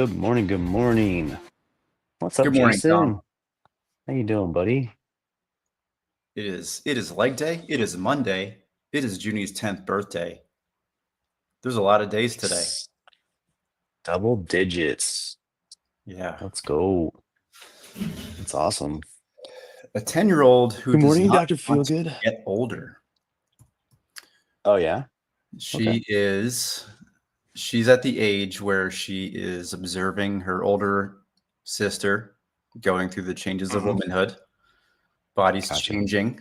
Good morning. Good morning. What's up, Good morning, Tom. Jason? How you doing, buddy? It is leg day. It is Monday. It is Junie's 10th birthday. There's a lot of days today. Nice. Double digits. Yeah. Let's go. That's awesome. A 10-year-old who Good does morning, not Dr. want to Feelgood. get older. Oh yeah. Okay. She's at the age where she is observing her older sister going through the changes of Mhm. womanhood. Body's Gotcha. changing,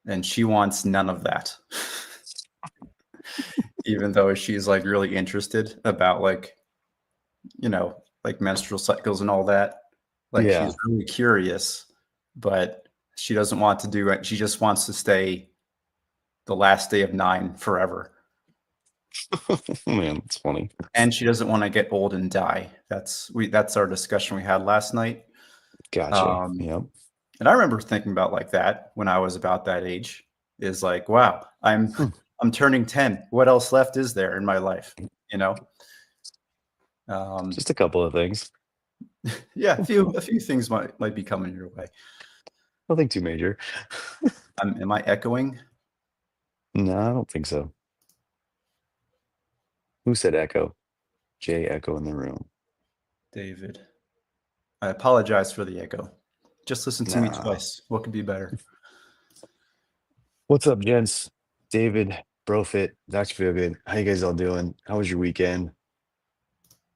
and she wants none of that. Even though she's like really interested about like menstrual cycles and all that. Like she's Yeah. really curious, but she doesn't want to do it. She just wants to stay the last day of 9 forever. Man, it's funny. And she doesn't want to get old and die. That's our discussion we had last night. Gotcha. Um, Yep. and I remember thinking about like that when I was about that age. Is like, wow, I'm Hmm. I'm turning 10. What else left is there in my life? You know? Um, Just a couple of things. yeah, a few things might be coming your way. Nothing too major. Am I echoing? No, I don't think so. Who said echo? Jay Echo in the room. David. I apologize for the echo. Just listen to me Nah. twice. What could be better? What's up, gents? David, Brofit, Dr. Feelgood. How you guys all doing? How was your weekend?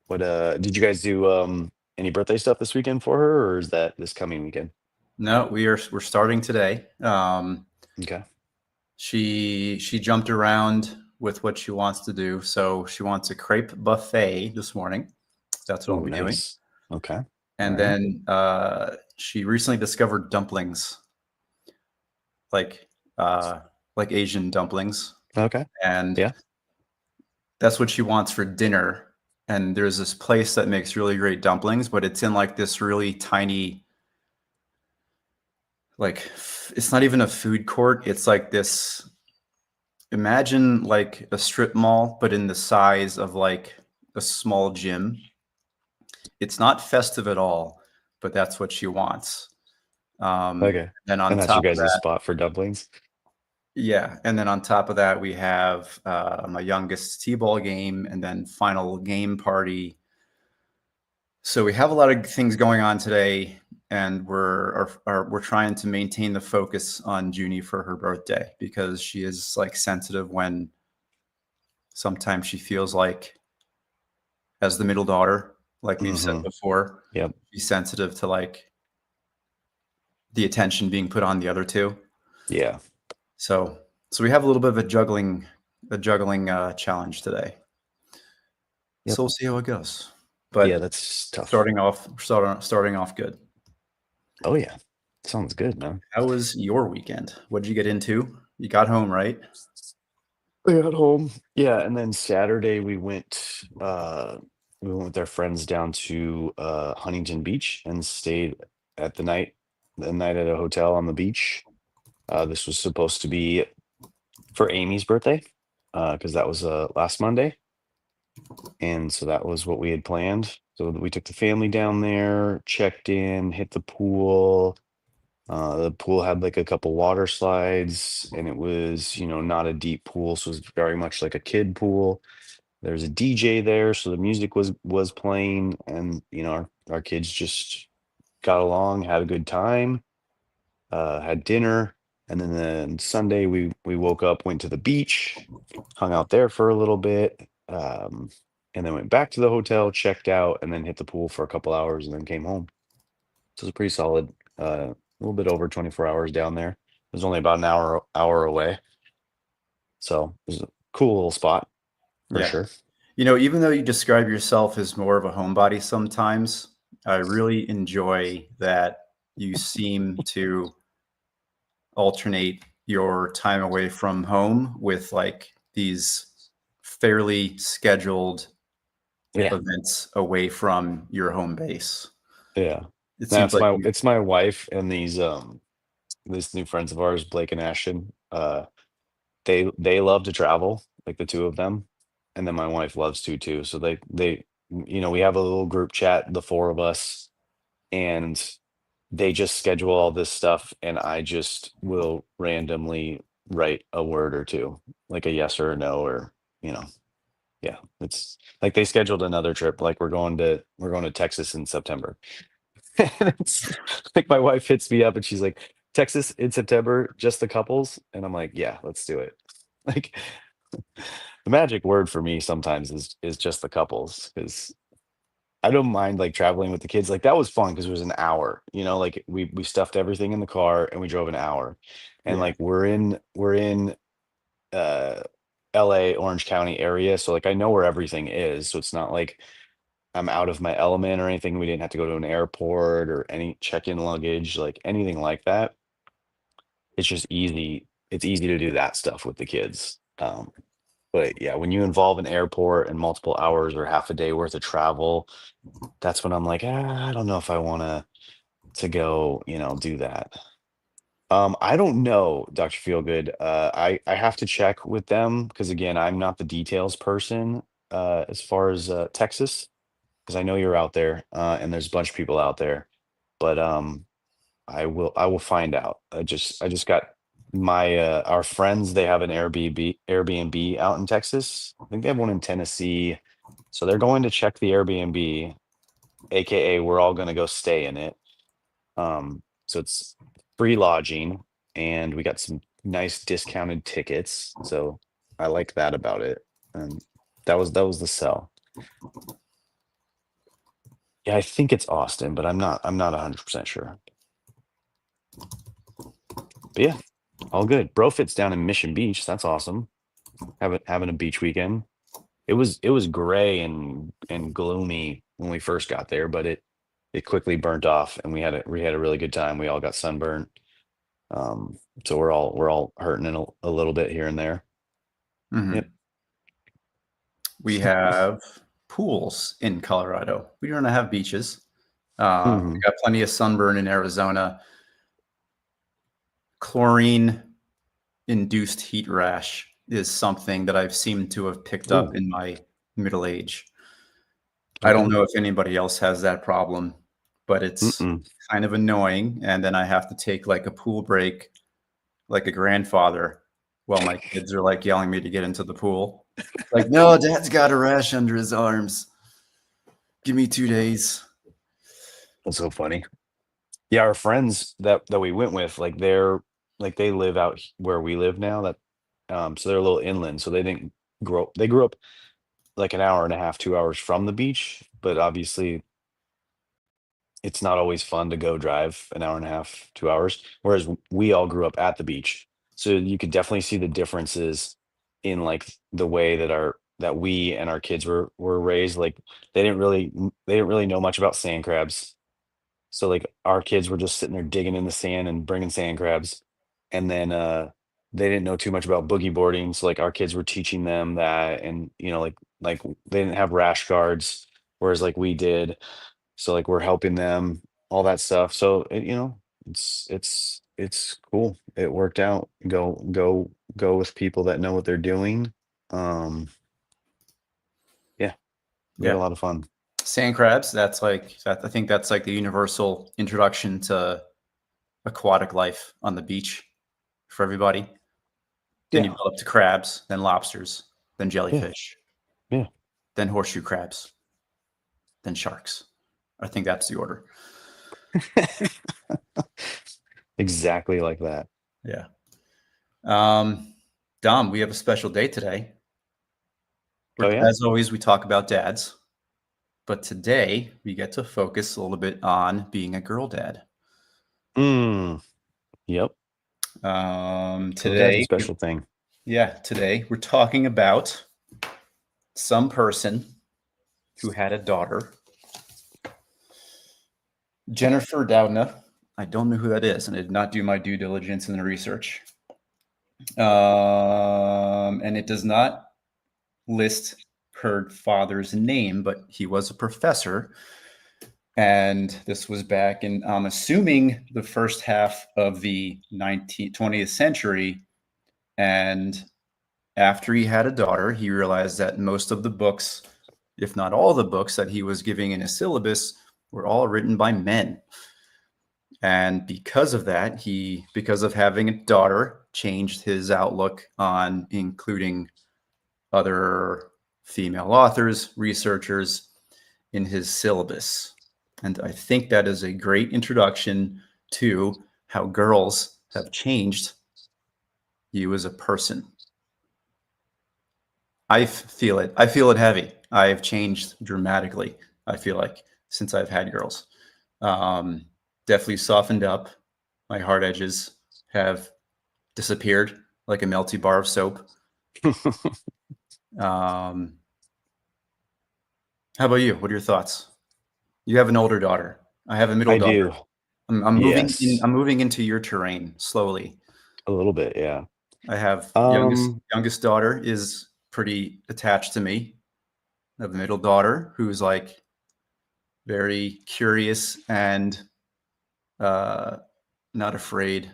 What did you guys do any birthday stuff this weekend for her, or is that this coming weekend? No, we're starting today. Okay. She jumped around with what she wants to do. So she wants a crepe buffet this morning. That's what I'll Oh, be doing. nice. Okay. All And right. then she recently discovered dumplings, like uh, like Asian dumplings, Okay. and Yeah. that's what she wants for dinner. And there's this place that makes really great dumplings, but it's in like this really tiny, like it's not even a food court. It's like this. Imagine like a strip mall, but in the size of like a small gym. It's not festive at all, but that's what she wants. Okay. Then And on that's your top of guys' that, spot for dumplings. yeah, and then on top of that, we have my youngest t-ball game, and then final game party. So we have a lot of things going on today, and we're trying to maintain the focus on Junie for her birthday because she is like sensitive when sometimes she feels like as the middle daughter, like we've said Mm-hmm. before, Yep. be sensitive to like the attention being put on the other two. Yeah. So so we have a little bit of a juggling challenge today. Yep. So we'll see how it goes. Yeah, But that's tough. starting off good. Oh yeah. Sounds good, man. How was your weekend? What did you get into? You got home, right? I got home. Yeah, and then Saturday we went with our friends down to Huntington Beach and stayed at the night at a hotel on the beach. This was supposed to be for Amy's birthday, because that was last Monday. And so that was what we had planned. So we took the family down there, checked in, hit the pool. The pool had like a couple water slides, and it was, not a deep pool, so it was very much like a kid pool. There's a DJ there, so the music was playing, and our kids just got along, had a good time, had dinner, and then Sunday we woke up, went to the beach, hung out there for a little bit, and then went back to the hotel, checked out, and then hit the pool for a couple hours, and then came home. So it's a pretty solid, a little bit over 24 hours down there. It was only about an hour away, so it was a cool little spot for Yeah. sure. Even though you describe yourself as more of a homebody sometimes, I really enjoy that you seem to alternate your time away from home with like these fairly scheduled Yeah, events away from your home base. yeah. It seems That's like my you it's my wife and these new friends of ours, Blake and Ashton. They love to travel, like the two of them, and then my wife loves to too. So they we have a little group chat, the four of us, and they just schedule all this stuff, and I just will randomly write a word or two, like a yes or a no, or you know, yeah. It's like they scheduled another trip, like we're going to Texas in September. And it's like my wife hits me up and she's like, Texas in September, just the couples? And I'm like, yeah, let's do it. Like the magic word for me sometimes is just the couples, because I don't mind like traveling with the kids. Like that was fun because it was an hour, like we stuffed everything in the car and we drove an hour. And Yeah. like we're in uh LA, Orange County area. So like I know where everything is. So it's not like I'm out of my element or anything. We didn't have to go to an airport or any check-in luggage, like anything like that. It's just easy. It's easy to do that stuff with the kids. But yeah, when you involve an airport and multiple hours or half a day worth of travel, that's when I'm like, I don't know if I want to go, do that. I don't know, Dr. Feelgood. I have to check with them because again, I'm not the details person as far as Texas, because I know you're out there and there's a bunch of people out there. But I will find out. I just got my our friends, they have an Airbnb out in Texas. I think they have one in Tennessee. So they're going to check the Airbnb, aka we're all going to go stay in it. So it's free lodging and we got some nice discounted tickets. So I like that about it. And that was the sell. Yeah, I think it's Austin, but I'm not 100% sure. But yeah, all good. Brofit's down in Mission Beach. That's awesome. Having a beach weekend. It was gray and gloomy when we first got there, but it quickly burnt off and we had a really good time. We all got sunburned. So we're all hurting a little bit here and there. Yep. Mhm. We have pools in Colorado. We don't have beaches. We Hmm. got plenty of sunburn in Arizona. Chlorine induced heat rash is something that I've seemed to have picked up Ooh. in my middle age. I don't Okay. know if anybody else has that problem, but it's Mm-mm. kind of annoying. And then I have to take like a pool break like a grandfather while my kids are like yelling me to get into the pool. Like, no, dad's got a rash under his arms. Give me 2 days. That's so funny. Yeah, our friends that we went with, like they live out where we live now. So they're a little inland. So they grew up like an hour and a half, 2 hours from the beach, but obviously it's not always fun to go drive an hour and a half, 2 hours. Whereas we all grew up at the beach. So you could definitely see the differences in like the way that we and our kids were raised. Like they didn't really know much about sand crabs. So like our kids were just sitting there digging in the sand and bringing sand crabs. And then they didn't know too much about boogie boarding. So like our kids were teaching them that, and like they didn't have rash guards, whereas like we did. So like we're helping them, all that stuff. So it's cool. It worked out. Go with people that know what they're doing. Um yeah, we had Yeah. a lot of fun. Sand crabs, that's like that. I think that's like the universal introduction to aquatic life on the beach for everybody. Then you Yeah. go up to crabs, then lobsters, then Yeah. jellyfish, Yeah. then horseshoe crabs, then sharks. I think that's the order. Exactly like that. Yeah. Um, Dom, we have a special day today. Oh yeah. As always, we talk about dads, but today we get to focus a little bit on being a girl dad. Mm, yep. Girl dad's a Today, special thing. today we're talking about some person who had a daughter, Jennifer Doudna. I don't know who that is, and I did not do my due diligence in the research. And it does not list her father's name, but he was a professor. And this was back in, I'm assuming, the first half of the 20th century. And after he had a daughter, he realized that most of the books if not all the books that he was giving in his syllabus were all written by men. And because of that, because of having a daughter, changed his outlook on including other female authors, researchers in his syllabus. And I think that is a great introduction to how girls have changed you as a person. I feel it. I feel it heavy. I've changed dramatically, I feel like, since I've had girls. Definitely softened up. My hard edges have disappeared like a melty bar of soap. How about you? What are your thoughts? You have an older daughter. I have a middle I daughter. do. I'm moving in. Yes. I'm moving into your terrain slowly. A little bit, yeah. I have Um, youngest daughter is pretty attached to me. I have a middle daughter who's like very curious and not afraid.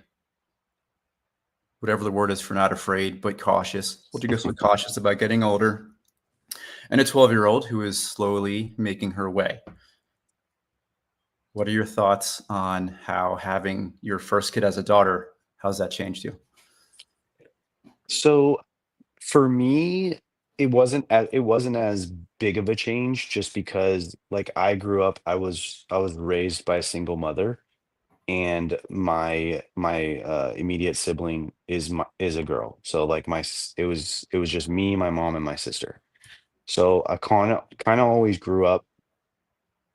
Whatever the word is for not afraid, but cautious. We'll just be cautious about getting older. And a 12-year-old who is slowly making her way. What are your thoughts on how having your first kid as a daughter, how's that changed you? so for me, it wasn't as big of a change just because like I grew up, I was raised by a single mother, and my immediate sibling is a girl. So like it was just me, my mom, and my sister. So I kind of always grew up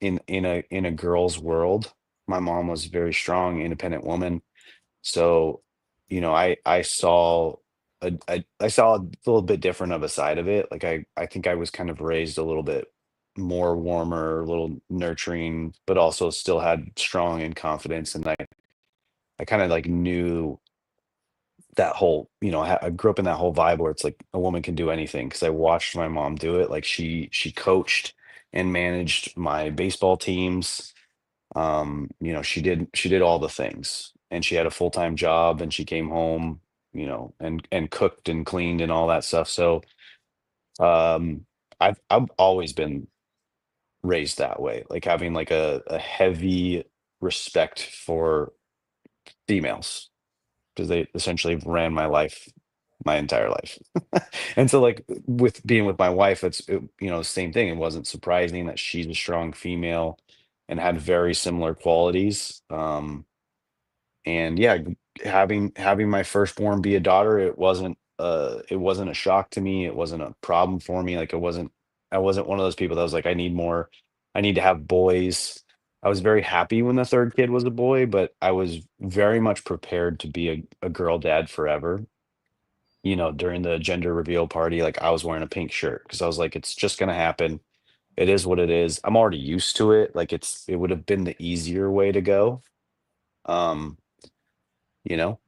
in a girl's world. My mom was a very strong, independent woman. So, you know, I saw I saw a little bit different of a side of it. Like I think I was kind of raised a little bit more warmer, a little nurturing, but also still had strong and confidence. And I kind of like knew that whole, you know, I grew up in that whole vibe where it's like a woman can do anything because I watched my mom do it. Like she coached and managed my baseball teams. You know, she did all the things, and she had a full-time job, and she came home, you know, and cooked and cleaned and all that stuff. So um I've always been raised that way, like having like a heavy respect for females because they essentially ran my life my entire life. And so like with being with my wife, you know, same thing. It wasn't surprising that she's a strong female and had very similar qualities. And yeah, having my firstborn be a daughter, it wasn't a shock to me. It wasn't a problem for me. Like I wasn't one of those people that was like, I need to have boys. I was very happy when the third kid was a boy, but I was very much prepared to be a girl dad forever. You know, during the gender reveal party, like I was wearing a pink shirt because I was like, it's just gonna happen. It is what it is. I'm already used to it. Like it would have been the easier way to go. Um, you know,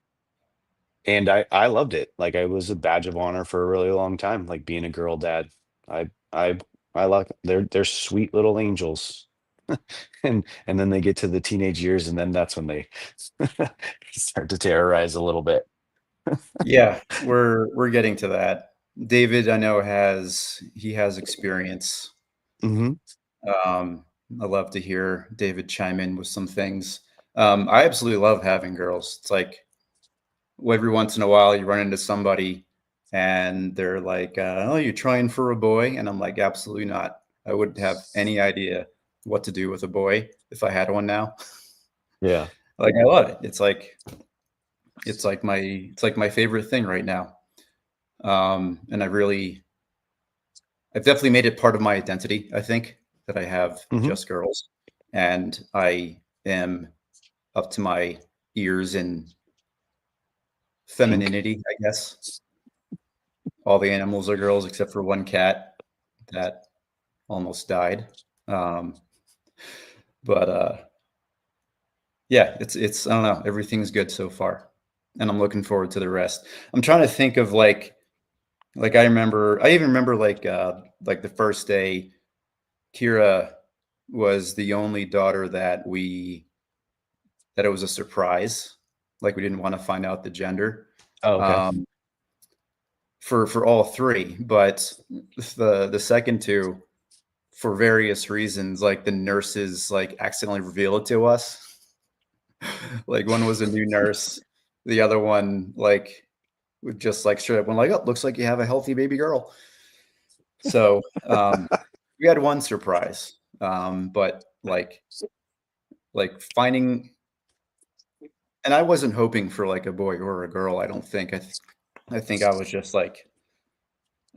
and I loved it. Like, I was a badge of honor for a really long time, like, being a girl dad. I I I like they're sweet little angels. And then they get to the teenage years, and then that's when they start to terrorize a little bit. Yeah, we're getting to that. David, I know has experience. Mhm. I love to hear David chime in with some things. I absolutely love having girls. It's like every once in a while you run into somebody and they're like, "Oh, you're trying for a boy," and I'm like, "Absolutely not. I wouldn't have any idea what to do with a boy if I had one now." Yeah. Like I love it. It's like my favorite thing right now. And I've definitely made it part of my identity. I think that I have Mhm. just girls, and I am up to my ears in Pink. femininity, I guess. All the animals are girls except for one cat that almost died. Um, but yeah, it's I don't know. Everything's good so far, and I'm looking forward to the rest. I'm trying to think of like I even remember like the first day Kira was the only daughter that it was a surprise. Like we didn't want to find out the gender Oh, okay. um, for all three, but the second two, for various reasons, like the nurses like accidentally reveal it to us. Like one was a new nurse, the other one like would just like straight up went like, "Oh, looks like you have a healthy baby girl." So we had one surprise, but like finding, and I wasn't hoping for like a boy or a girl. I don't think. I think I was just like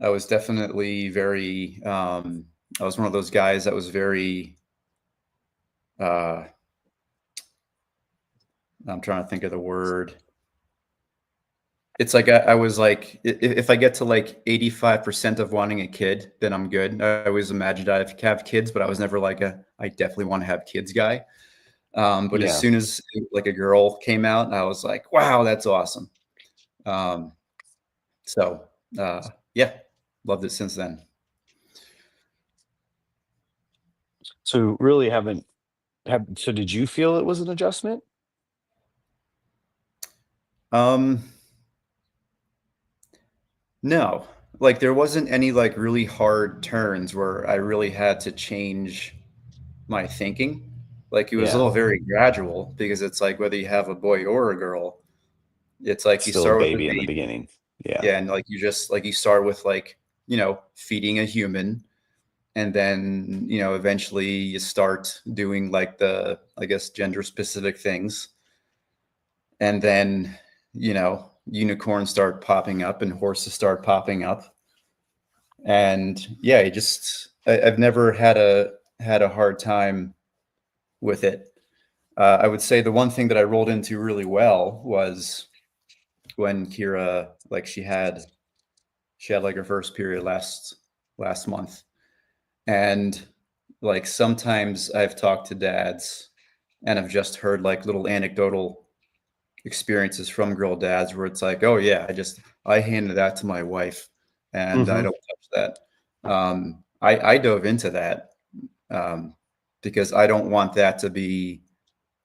I was definitely very. I was one of those guys that was very. Uh, I'm trying to think of the word. It's like I was like, if I get to like 85% of wanting a kid, then I'm good. I always imagined I'd have kids, but I was never like I definitely want to have kids guy. But as Yeah. soon as like a girl came out, I was like, wow, that's awesome. Um, so yeah, loved it since then. So really haven't have so did you feel it was an adjustment? Um, no, like there wasn't any like really hard turns where I really had to change my thinking. Like it was Yeah. all very gradual because it's like whether you have a boy or a girl, it's like you Still a start with the baby in the baby. beginning. Yeah. Yeah, and like you just like you start with like, feeding a human, and then, eventually you start doing like the, I guess, gender specific things. And then, unicorns start popping up and horses start popping up. And yeah, I've never had a hard time with it. I would say the one thing that I rolled into really well was when Kira, like she had like her first period last month. And like sometimes I've talked to dads and I've just heard like little anecdotal experiences from girl dads where it's like, oh yeah, I handed that to my wife and I Hmm. don't touch that. I dove into that um, because I don't want that to be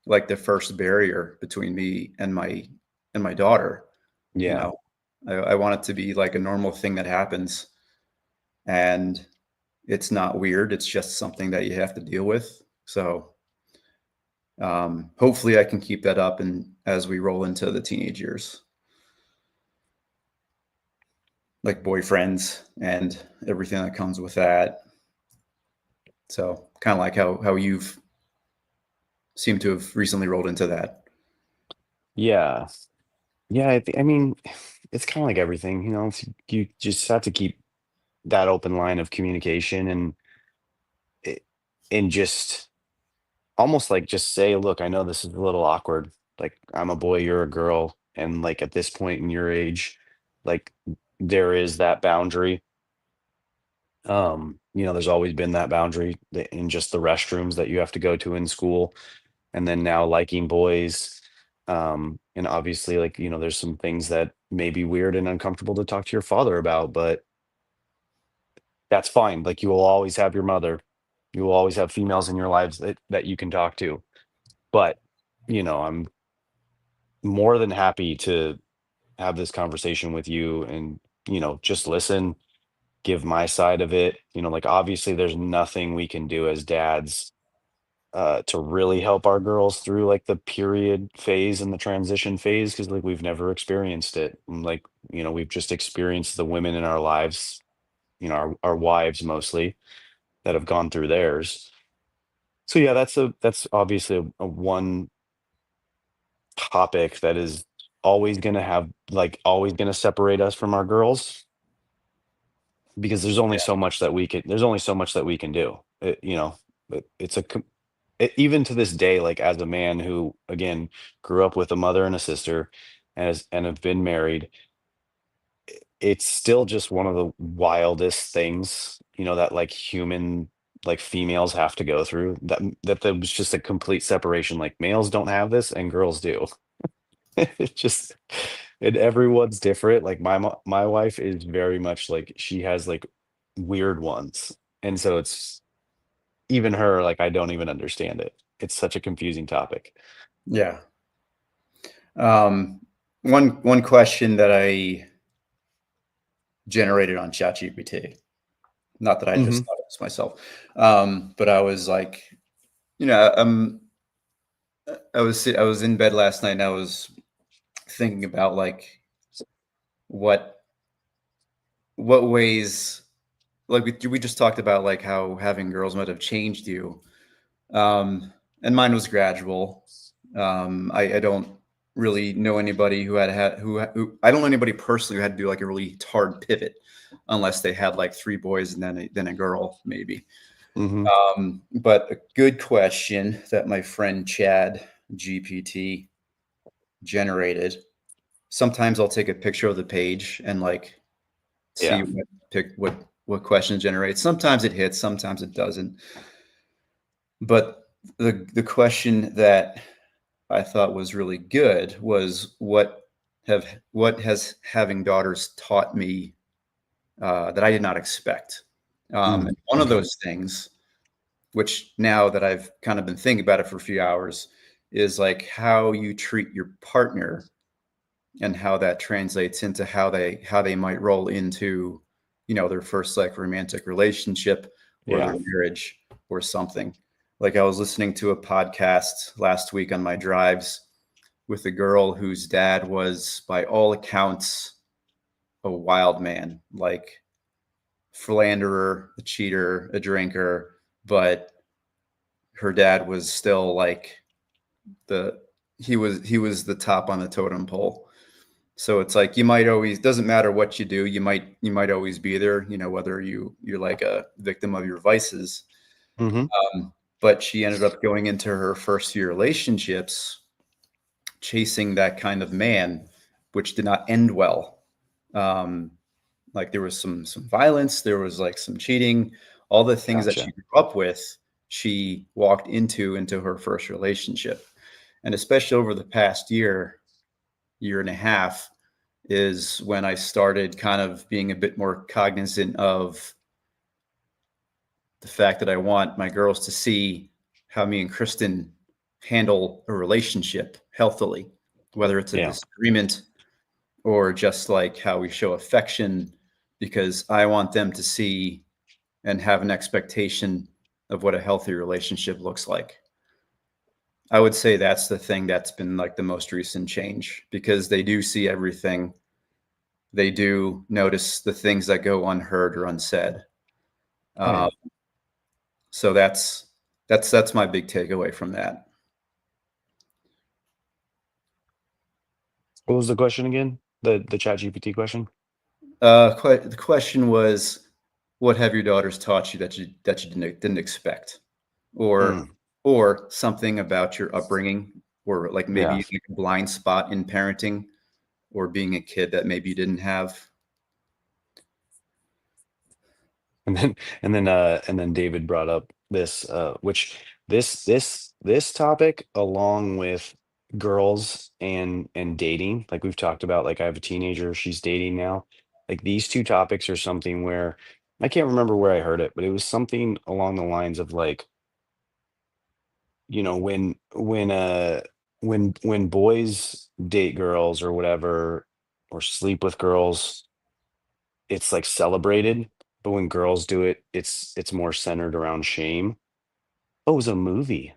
like the first barrier between me and my daughter. You Yeah. know, I want it to be like a normal thing that happens, and it's not weird. It's just something that you have to deal with. So hopefully, I can keep that up, and as we roll into the teenage years, like boyfriends and everything that comes with that. So kind of like how you've seemed to have recently rolled into that. Yeah. Yeah. I mean, it's kind of like everything, you just have to keep that open line of communication it- and just almost like just say, look, I know this is a little awkward. Like, I'm a boy, you're a girl. And like at this point in your age, like there is that boundary. There's always been that boundary in just the restrooms that you have to go to in school. And then now liking boys. And obviously, like, there's some things that may be weird and uncomfortable to talk to your father about, but that's fine. Like, you will always have your mother. You will always have females in your lives that you can talk to. But, I'm more than happy to have this conversation with you and, just listen, give my side of it. Like, obviously there's nothing we can do as dads to really help our girls through like the period phase and the transition phase because like we've never experienced it. And, like, we've just experienced the women in our lives, our wives mostly that have gone through theirs. So yeah, that's obviously a one topic that is always going to have like always going to separate us from our girls because there's only so much that we can do. It's even to this day, like as a man who again grew up with a mother and a sister and have been married, it's still just one of the wildest things, that like human like females have to go through that there was just a complete separation. Like males don't have this and girls do. It just and everyone's different. Like my wife is very much like she has like weird ones. And so it's even her, like I don't even understand it. It's such a confusing topic. Yeah. Um, one question that I generated on ChatGPT Not that I Hmm. just thought of this myself. But I was like, you know, I was in bed last night and I was thinking about like what ways, like we just talked about like how having girls might have changed you. Um, and mine was gradual. I don't really know anybody who I don't know anybody personally who had to do like a really hard pivot, unless they had like three boys and then a girl maybe. Hmm. But a good question that my friend Chad GPT generated. Sometimes I'll take a picture of the page and like see Yeah. what question it generates. Sometimes it hits, sometimes it doesn't. But the question that I thought was really good was what has having daughters taught me that I did not expect. And one of Okay. those things, which now that I've kind of been thinking about it for a few hours, is like how you treat your partner and how that translates into how they might roll into, you know, their first like romantic relationship or their Yeah. marriage or something. Like I was listening to a podcast last week on my drives with a girl whose dad was by all accounts a wild man, like philanderer, a cheater, a drinker, but her dad was still like the he was the top on the totem pole. So it's like you might always, doesn't matter what you do, you might always be there, you know, whether you're like a victim of your vices. Hmm. But she ended up going into her first few relationships chasing that kind of man, which did not end well. Um, like there was some violence, there was like some cheating, all the things that she Gotcha. grew up with, she walked into her first relationship. And especially over the past year and a half, is when I started kind of being a bit more cognizant of the fact that I want my girls to see how me and Kristen handle a relationship healthily, whether it's a Yeah. disagreement or just like how we show affection, because I want them to see and have an expectation of what a healthy relationship looks like. I would say that's the thing that's been like the most recent change, because they do see everything. They do notice the things that go unheard or unsaid. Oh Um, yeah. so that's my big takeaway from that. What was the question again? The Chat GPT question? The question was, what have your daughters taught you that you didn't expect, or Mm, something about your upbringing, or like maybe yeah. like a blind spot in parenting, or being a kid that maybe you didn't have. And then David brought up this which this topic, along with girls and dating, like we've talked about, like I have a teenager, she's dating now. Like these two topics are something where I can't remember where I heard it, but it was something along the lines of like, when boys date girls or whatever, or sleep with girls, it's like celebrated, but when girls do it, it's more centered around shame. Oh, it was a movie.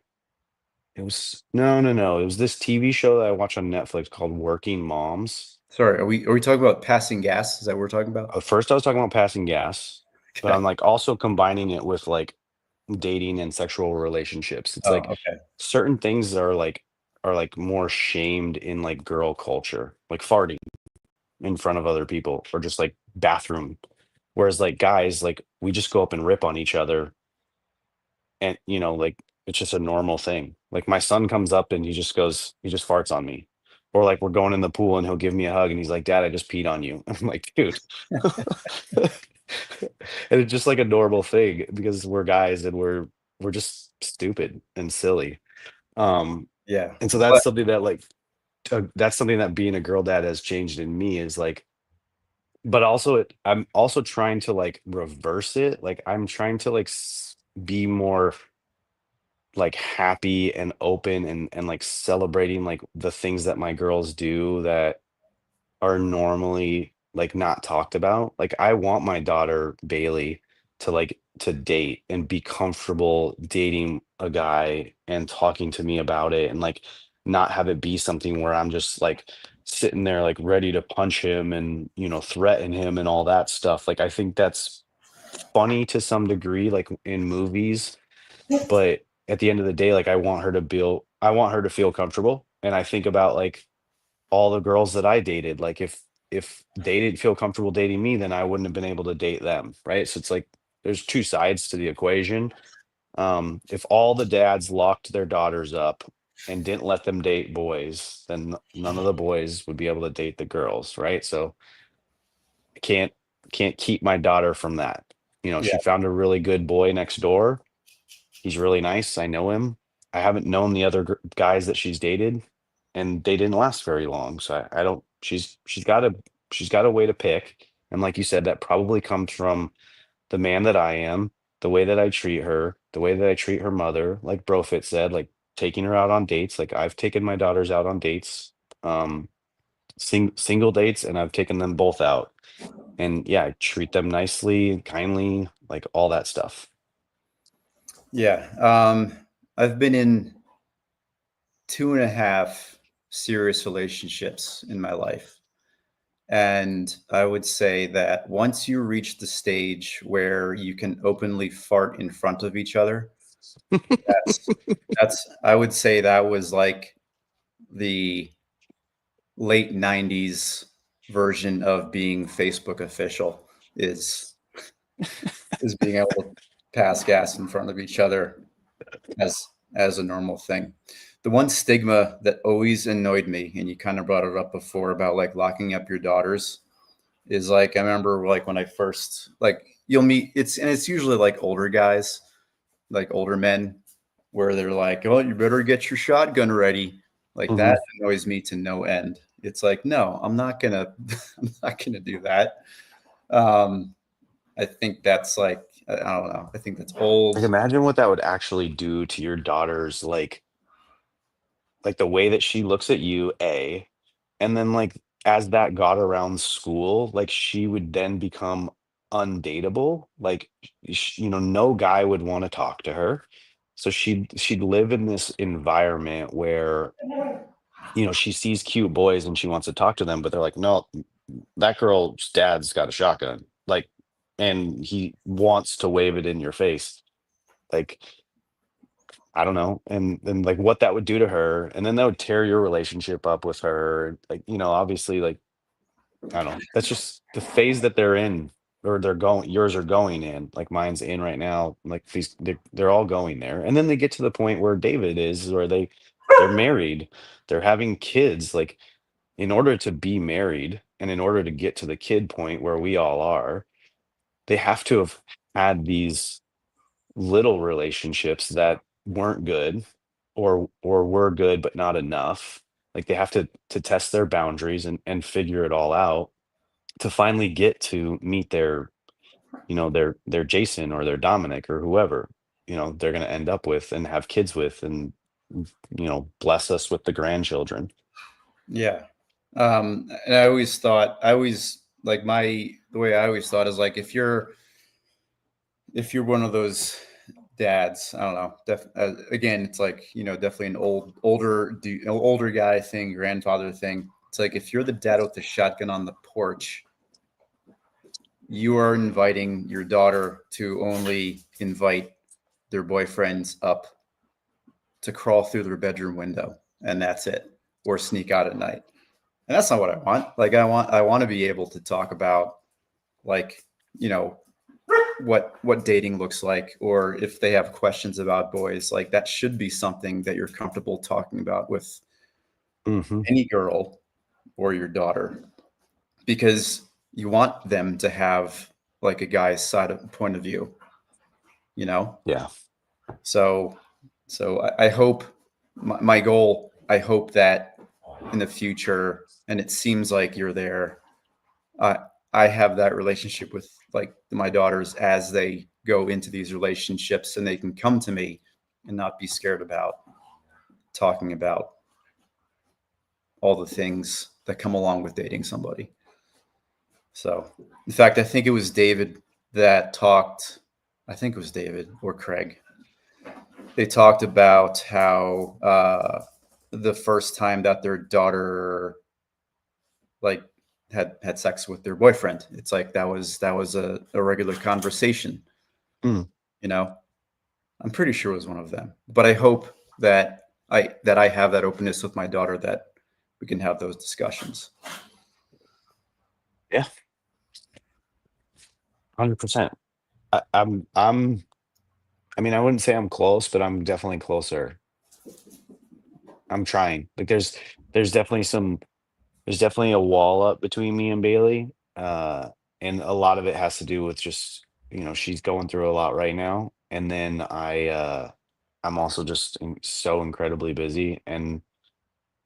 It was no, no, no. It was this TV show that I watch on Netflix called Working Moms. Sorry, are we talking about passing gas? Is that what we're talking about? First, I was talking about passing gas, but Okay. I'm like also combining it with like dating and sexual relationships. It's like Oh, okay. certain things are like more shamed in like girl culture, like farting in front of other people or just like bathroom. Whereas like guys, like we just go up and rip on each other, and like it's just a normal thing. Like my son comes up and he just farts on me. Or like we're going in the pool and he'll give me a hug and he's like, "Dad, I just peed on you." I'm like, "Dude." And it's just like a normal thing because we're guys and we're just stupid and silly. Um Yeah, and so but that's something that being a girl dad has changed in me, is like, but also I'm also trying to like reverse it. Like I'm trying to like be more like happy and open and like celebrating like the things that my girls do that are normally like not talked about. Like I want my daughter Bailey. to date and be comfortable dating a guy and talking to me about it, and like not have it be something where I'm just like sitting there like ready to punch him and threaten him and all that stuff. Like I think that's funny to some degree, like in movies, but at the end of the day, like I want her to feel comfortable. And I think about like all the girls that I dated, like if they didn't feel comfortable dating me, then I wouldn't have been able to date them, right? So it's like there's two sides to the equation. If all the dads locked their daughters up and didn't let them date boys, then none of the boys would be able to date the girls, right? So I can't keep my daughter from that. Yeah. She found a really good boy next door. He's really nice. I know him. I haven't known the other guys that she's dated, and they didn't last very long. So I don't. She's got a way to pick, and like you said, that probably comes from the man that I am, the way that I treat her, the way that I treat her mother. Like Brofit said, like taking her out on dates. Like I've taken my daughters out on dates, um, single dates, and I've taken them both out. And yeah, I treat them nicely, kindly, like all that stuff. Yeah. I've been in 2.5 serious relationships in my life. And I would say that once you reach the stage where you can openly fart in front of each other, that's, I would say that was like the late 90s version of being Facebook official is being able to pass gas in front of each other as a normal thing. The one stigma that always annoyed me, and you kind of brought it up before about like locking up your daughters, is like I remember like when I first like you'll meet it's usually like older guys, like older men, where they're like, "Oh, you better get your shotgun ready." Like Mhm. that annoys me to no end. It's like, no, I'm not gonna I'm not gonna do that. Um, I think that's like I don't know. I think that's Like old. imagine what that would actually do to your daughter's like the way that she looks at you, A, and then like as that got around school, like she would then become undateable. Like no guy would want to talk to her. So she'd live in this environment where she sees cute boys and she wants to talk to them, but they're like, no, that girl's dad's got a shotgun. Like, and he wants to wave it in your face. Like, I don't know. And like what that would do to her. And then that would tear your relationship up with her. Like, obviously, like, I don't know. That's just the phase that they're in, or yours are going in. Like mine's in right now. Like they're all going there. And then they get to the point where David is, where they're married, they're having kids. Like, in order to be married and in order to get to the kid point where we all are, they have to have had these little relationships that weren't good, or were good but not enough. Like they have to test their boundaries and figure it all out to finally get to meet their Jason or their Dominic or whoever they're going to end up with and have kids with, and bless us with the grandchildren. Yeah. And I always like the way I always thought is like if you're one of those dads, I don't know. Again, it's like definitely an older guy thing, grandfather thing. It's like if you're the dad with the shotgun on the porch, you are inviting your daughter to only invite their boyfriends up to crawl through their bedroom window, and that's it, or sneak out at night. And that's not what I want. Like I want to be able to talk about like what dating looks like, or if they have questions about boys, like that should be something that you're comfortable talking about with Hmm. any girl or your daughter, because you want them to have like a guy's side of point of view, you know. Yeah. So I hope my goal, I hope that in the future, and it seems like you're there, uh, I have that relationship with like my daughters as they go into these relationships, and they can come to me and not be scared about talking about all the things that come along with dating somebody. So, in fact, I think it was David that talked I think it was David or Craig. They talked about how the first time that their daughter like had sex with their boyfriend, it's like that was a regular conversation. Mm. You know, I'm pretty sure it was one of them. But I hope that I have that openness with my daughter that we can have those discussions. Yeah, 100%. I'm. I mean, I wouldn't say I'm close, but I'm definitely closer. I'm trying. Like, there's definitely some. There's definitely a wall up between me and Bailey, and a lot of it has to do with just she's going through a lot right now, and then I'm also just so incredibly busy, and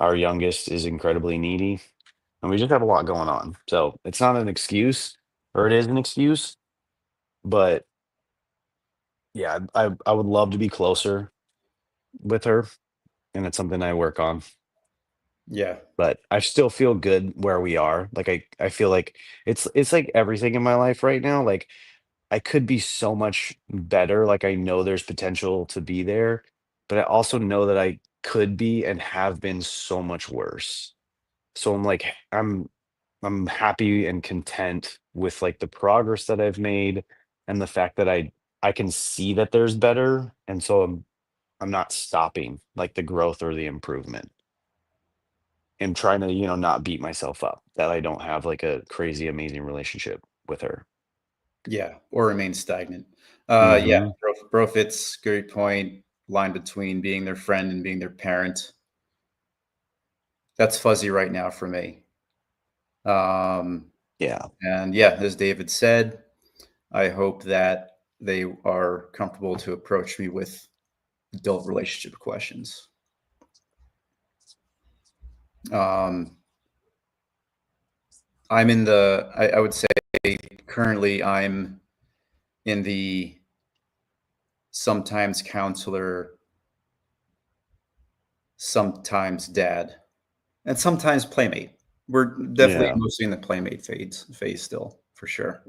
our youngest is incredibly needy, and we just have a lot going on. So it's not an excuse, or it is an excuse, but yeah, I would love to be closer with her, and it's something I work on. Yeah. But I still feel good where we are. Like I feel like it's like everything in my life right now. Like I could be so much better. Like I know there's potential to be there, but I also know that I could be and have been so much worse. So I'm like I'm happy and content with like the progress that I've made and the fact that I can see that there's better, and so I'm not stopping like the growth or the improvement, and trying to not beat myself up that I don't have like a crazy amazing relationship with her. Yeah, or remain stagnant. Yeah, Hmm. bro fits great point. Line between being their friend and being their parent. That's fuzzy right now for me. Um, Yeah. and yeah, as David said, I hope that they are comfortable to approach me with adult relationship questions. Um, I would say currently I'm in the sometimes counselor, sometimes dad, and sometimes playmate. We're definitely Yeah. mostly in the playmate phase still, for sure.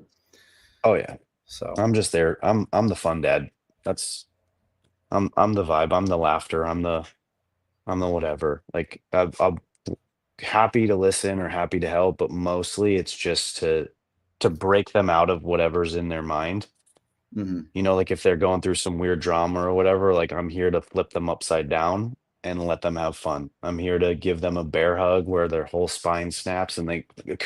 Oh yeah. So, I'm just there. I'm the fun dad. That's I'm the vibe. I'm the laughter. I'm the whatever. Like I'm happy to listen or happy to help, but mostly it's just to break them out of whatever's in their mind. mhm. Like if they're going through some weird drama or whatever, like I'm here to flip them upside down and let them have fun. I'm here to give them a bear hug where their whole spine snaps and they little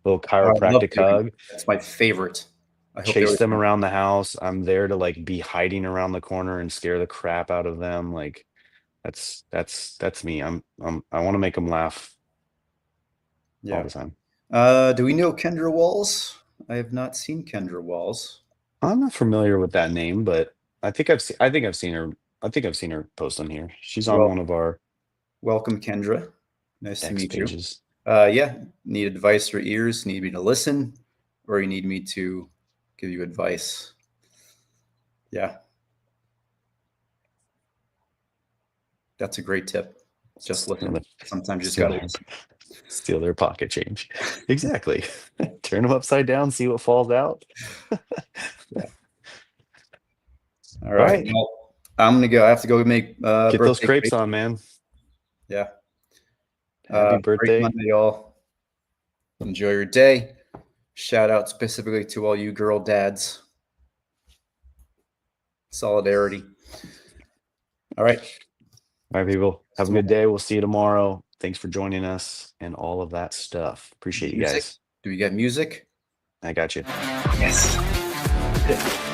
Oh, I love chiropractic doing hug, that. That's my favorite. I hope they chase always them around the house. I'm there to like be hiding around the corner and scare the crap out of them. Like that's me. I want to make them laugh all yeah. the time. Do we know Kendra Walls? I have not seen Kendra Walls. I'm not familiar with that name, but I think I've seen her. I think I've seen her post on here. She's on Well, one of our welcome, Kendra. Nice to X meet you. pages. Yeah, need advice or ears? Need me to listen, or you need me to give you advice? Yeah, that's a great tip. Just Steal, listen. the, Sometimes you just steal gotta their listen. steal their pocket change. Exactly. Turn them upside down, see what falls out. Yeah. All All right. right. Well, I'm gonna go. I have to go make Get those birthday crepes cake. on, man. Yeah. Happy Great birthday. Monday, y'all. Enjoy your day. Shout out specifically to all you girl dads. Solidarity. All right. All right, people. Have a good Tomorrow. day. We'll see you tomorrow. Thanks for joining us and all of that stuff. Appreciate you Music. guys. Do we get music? I got you. Yes.